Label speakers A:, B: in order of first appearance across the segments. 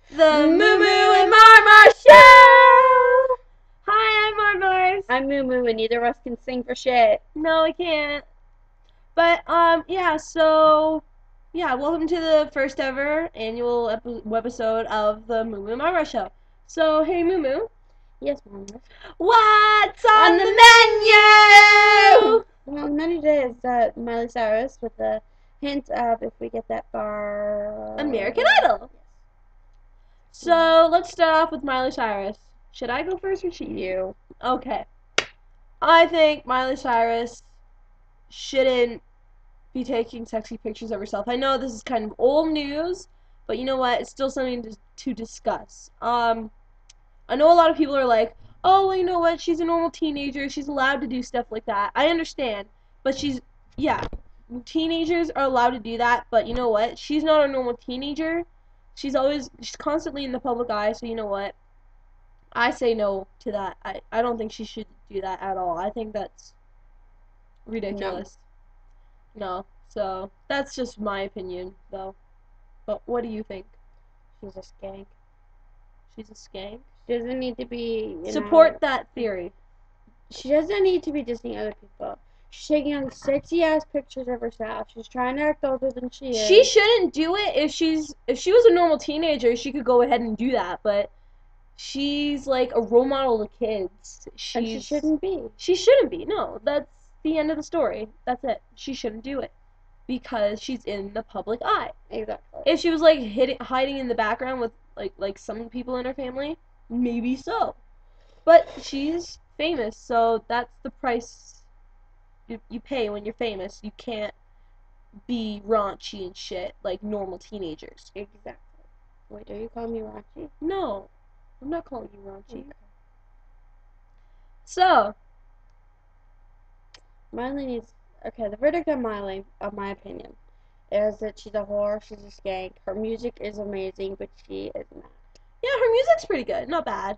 A: The Moo Moo and Marmar Show! Hi, I'm Marmars.
B: I'm Moo Moo, and neither of us can sing for shit.
A: No, I can't. But, welcome to the first ever annual episode of the Moo Moo and Marmar Show. So, hey, Moo Moo.
B: Yes, Marmar.
A: What's on the menu?
B: Well, the menu today is Miley Cyrus with a hint of, if we get that far,
A: American Idol. So, let's start off with Miley Cyrus. Should I go first or should you? Okay. I think Miley Cyrus shouldn't be taking sexy pictures of herself. I know this is kind of old news, but you know what? It's still something to discuss. I know a lot of people are like, oh, well, you know what? She's a normal teenager. She's allowed to do stuff like that. I understand, but teenagers are allowed to do that, but you know what? She's not a normal teenager. She's constantly in the public eye, so you know what? I say no to that. I don't think she should do that at all. I think that's ridiculous. No. So, that's just my opinion, though. But what do you think?
B: She's a skank.
A: She's a skank?
B: She doesn't need to be,
A: Support that theory.
B: She doesn't need to be dissing other people. She's taking sexy-ass pictures of herself. She's trying to act older than she is.
A: She shouldn't do it. If she was a normal teenager, she could go ahead and do that, but she's like a role model to kids.
B: And she shouldn't be.
A: She shouldn't be. No, that's the end of the story. That's it. She shouldn't do it because she's in the public eye.
B: Exactly.
A: If she was like hiding in the background with like some people in her family, maybe so. But she's famous, so that's the price you pay when you're famous. You can't be raunchy and shit like normal teenagers.
B: Exactly. Wait, are you calling me raunchy?
A: No, I'm not calling you raunchy. Okay. So,
B: Miley needs... Okay, the verdict on Miley, of my opinion, is that she's a whore, she's a skank. Her music is amazing, but she is not.
A: Yeah, her music's pretty good. Not bad,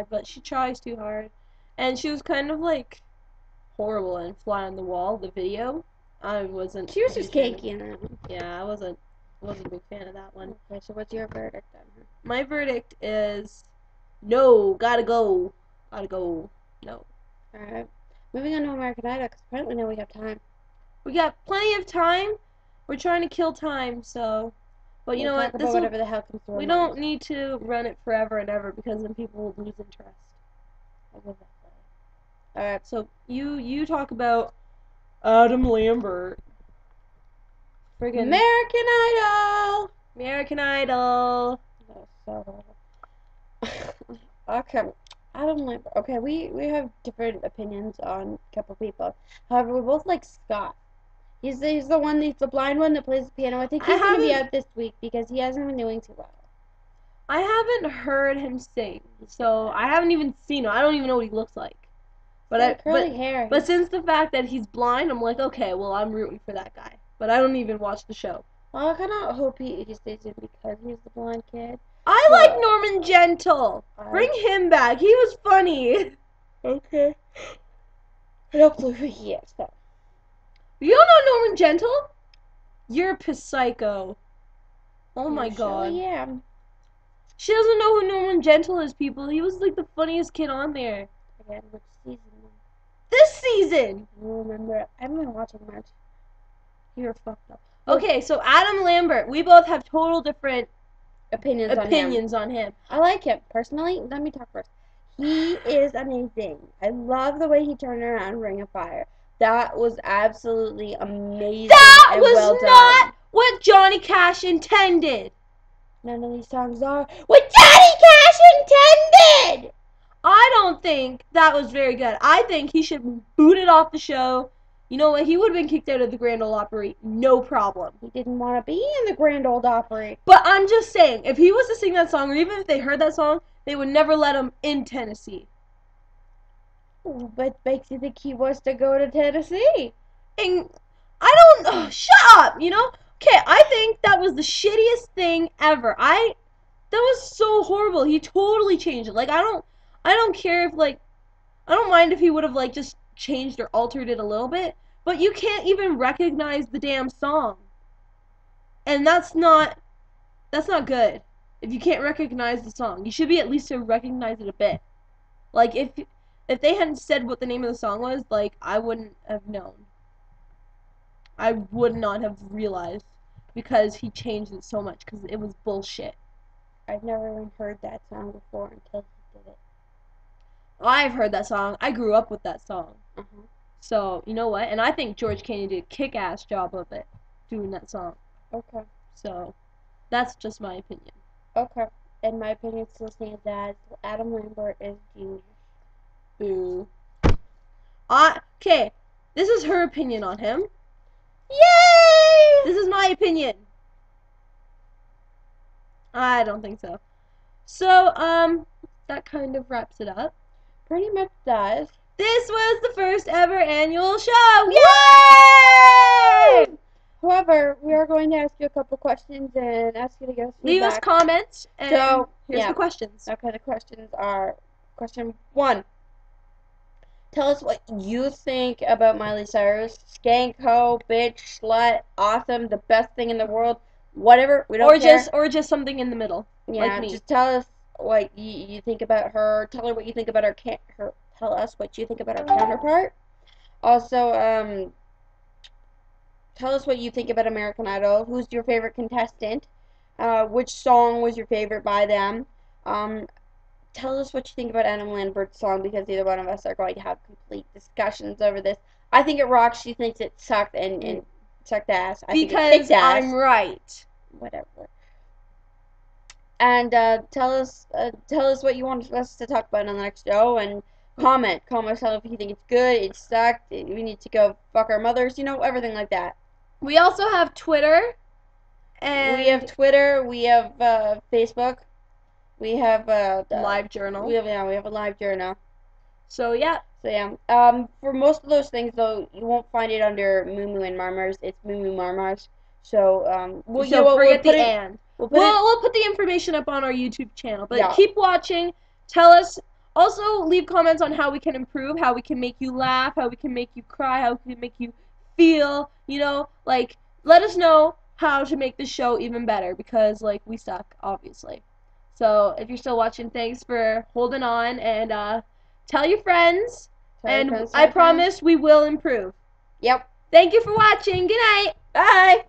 A: but she tries too hard. And she was kind of like horrible in Fly on the Wall, the video. I wasn't...
B: She was just skanky in that one.
A: Yeah, I wasn't a big fan of that one.
B: Okay, so what's your verdict on her?
A: My verdict is no, gotta go. No.
B: Alright. Moving on to American Idol, because apparently now we have time.
A: We got plenty of time. We're trying to kill time, so... But you know what?
B: Whatever the hell comes through.
A: We don't need to run it forever and ever, because then people will lose interest. Alright, so you talk about Adam Lambert.
B: Friggin' American Idol!
A: American Idol!
B: That was so horrible. Okay, Adam Lambert. Okay, we have different opinions on a couple people. However, we both like Scott. He's the one, he's the blind one that plays the piano. I think he's going to be out this week because he hasn't been doing too well.
A: I haven't heard him sing, so I haven't even seen him. I don't even know what he looks like. But
B: curly hair.
A: But since the fact that he's blind, I'm like, okay, well, I'm rooting for that guy. But I don't even watch the show.
B: Well, I kind of hope he stays in because he's the blind kid.
A: I like Norman Gentle. Bring him back. He was funny.
B: Okay. I don't believe he is, though.
A: You don't know Norman Gentle? You're a psycho. Oh my god.
B: Yeah.
A: She doesn't know who Norman Gentle is, people. He was like the funniest kid on there.
B: Again, which season?
A: This season!
B: I don't remember. I haven't been watching much.
A: You're fucked up. Okay, so Adam Lambert. We both have total different
B: opinions on him. I like him. Personally, let me talk first. He is amazing. I love the way he turned around Ring of Fire. That was absolutely amazing.
A: That was not what Johnny Cash intended.
B: None of these songs are what Johnny Cash intended.
A: I don't think that was very good. I think he should be booted off the show. You know what? He would have been kicked out of the Grand Ole Opry. No problem.
B: He didn't want to be in the Grand Ole Opry.
A: But I'm just saying, if he was to sing that song, or even if they heard that song, they would never let him in Tennessee.
B: What makes you think he wants to go to Tennessee?
A: And I don't... Oh, shut up, you know? Okay, I think that was the shittiest thing ever. That was so horrible. He totally changed it. Like, I don't care if, like... I don't mind if he would have, like, just changed or altered it a little bit. But you can't even recognize the damn song. And that's not good. if you can't recognize the song? You should be at least to recognize it a bit. Like if they hadn't said what the name of the song was, like I wouldn't have known. I would not have realized because he changed it so much because it was bullshit.
B: I've never even heard that song before until he did it.
A: I've heard that song. I grew up with that song.
B: Uh-huh.
A: So, you know what? And I think George Clooney did a kick-ass job of it, doing that song.
B: Okay.
A: So, that's just my opinion.
B: Okay. In my opinion, still stands that Adam Lambert is genius.
A: Boo. Okay, this is her opinion on him.
B: Yay!
A: This is my opinion. I don't think so. So, that kind of wraps it up.
B: Pretty much does.
A: This was the first ever annual show.
B: Yay! However, we are going to ask you a couple questions and ask you to give us feedback.
A: Leave us comments, and here's the questions.
B: Okay, the questions are, question 1. Tell us what you think about Miley Cyrus. Skank, hoe, bitch, slut, awesome, the best thing in the world, whatever, we don't care.
A: Or just something in the middle,
B: Yeah,
A: like me.
B: just tell us what you think about her. Tell her what you think about her. Tell us what you think about our counterpart. Also, tell us what you think about American Idol. Who's your favorite contestant? Which song was your favorite by them? Tell us what you think about Adam Lambert's song, because either one of us are going to have complete discussions over this. I think it rocks. She thinks it sucked and sucked ass. I think it kicked ass.
A: I'm right.
B: Whatever. And tell us what you want us to talk about on the next show, and comment tell if you think it's good, it sucked, we need to go fuck our mothers, everything like that.
A: We also have Twitter, and
B: we have Facebook, we have
A: Live Journal.
B: we have a Live Journal.
A: So yeah.
B: For most of those things though, you won't find it under Moo Moo and Marmars. It's Moo Moo Marmars. So we'll put
A: the information up on our YouTube channel. But
B: Yeah.
A: Keep watching. Tell us. Also, leave comments on how we can improve, how we can make you laugh, how we can make you cry, how we can make you feel. Let us know how to make this show even better, because we suck, obviously. So if you're still watching, thanks for holding on, and tell your friends. I promise we will improve.
B: Yep.
A: Thank you for watching. Good night.
B: Bye.